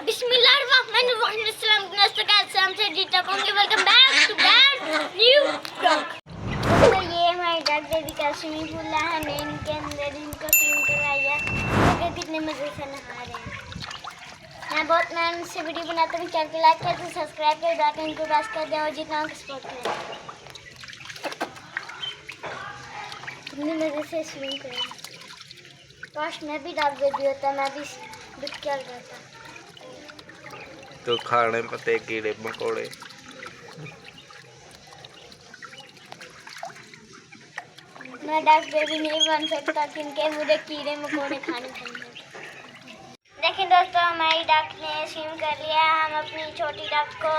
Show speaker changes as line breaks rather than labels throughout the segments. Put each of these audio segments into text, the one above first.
बिस्मिल्लाहिर्रहमानिर्रहीम। Welcome back to brand new blog. तो ये हमारे डॉग बेबी का स्विमिंग पूल है। हमने इनके अंदर इनको स्विम करवाया। देखो कितने मजे से नहा रहे हैं। मैं बहुत मेहनत से वीडियो बनाता हूँ। चैनल को लाइक कर दो, सब्सक्राइब कर दो, आइकन को प्रेस कर दो और जितना सपोर्ट करें। कितने मजे से स्विमिंग करें। काश मैं भी डॉग बेबी होता, मैं भी डुब कर जाता।
तो खाने पते कीड़े मकोड़े।
मैं डॉग बेबी नहीं बन सकता क्योंकि मुझे कीड़े मकोड़े खाने पड़ेंगे। देखिए दोस्तों, हमारी डॉग ने स्विम कर लिया। हम अपनी छोटी डॉग को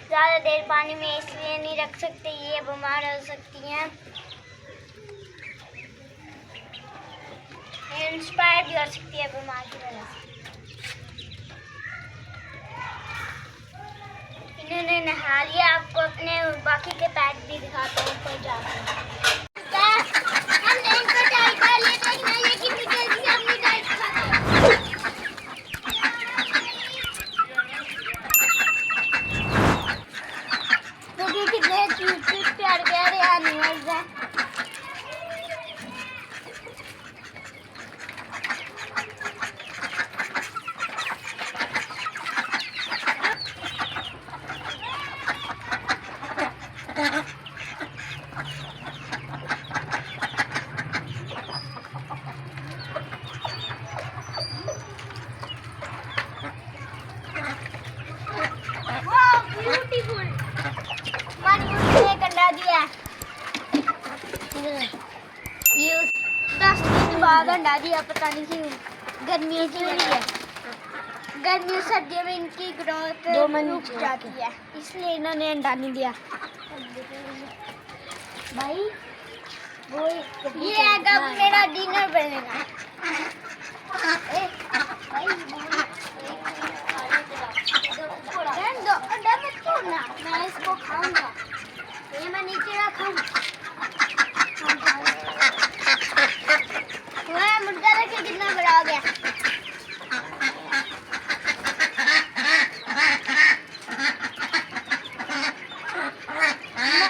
ज़्यादा देर पानी में इसलिए नहीं रख सकते, ये बीमार हो सकती हैं, इंस्पायर भी हो सकती है बीमार की वजह से। इन्होंने नहा लिया। आपको अपने बाकी के पैट भी दिखाता हूँ ऊपर जाकर। कितने क्यूट प्यारे प्यारे एनिमल्स हैं। ब्यूटीफुल। हमारी मुर्गी ने एक अंडा दिया। ये 10 दिन बाद अंडा दिया, पता नहीं क्यों। गर्मियों की वजह है। गर्मियों सर्दियों में इनकी ग्रोथ रुक जाती है, इसलिए इन्होंने अंडा नहीं दिया। भाई वो ये अब मेरा डिनर बनेगा। मैं इसको खाऊंगा। ये मैं नीचे रखूं। मुर्गा देखिए कितना बड़ा हो गया।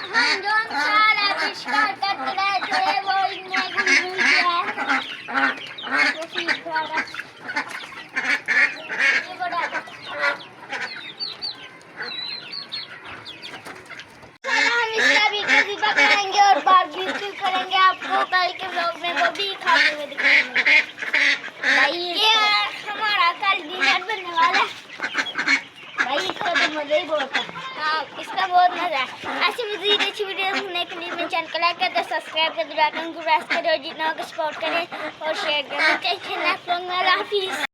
हम जो सारा आविष्कार करते रहे थे वो इनने भूल गया है। वो सीख रहा है। ये बड़ा करेंगे और बारबेक्यू करेंगे। आपको कल के व्लॉग में वो भी खाते हुए दिखाएंगे। भाई ये हमारा कल डिनर बनने वाला है। भाई इसका तो मजा ही बहुत है। हाँ, इसका बहुत मजा है। ऐसी मज़ीद अच्छी वीडियो देखने के लिए मेरे चैनल को लाइक कर दो, सब्सक्राइब कर दो, आइकन को प्रेस करो, जितना सपोर्ट करें और शेयर करें।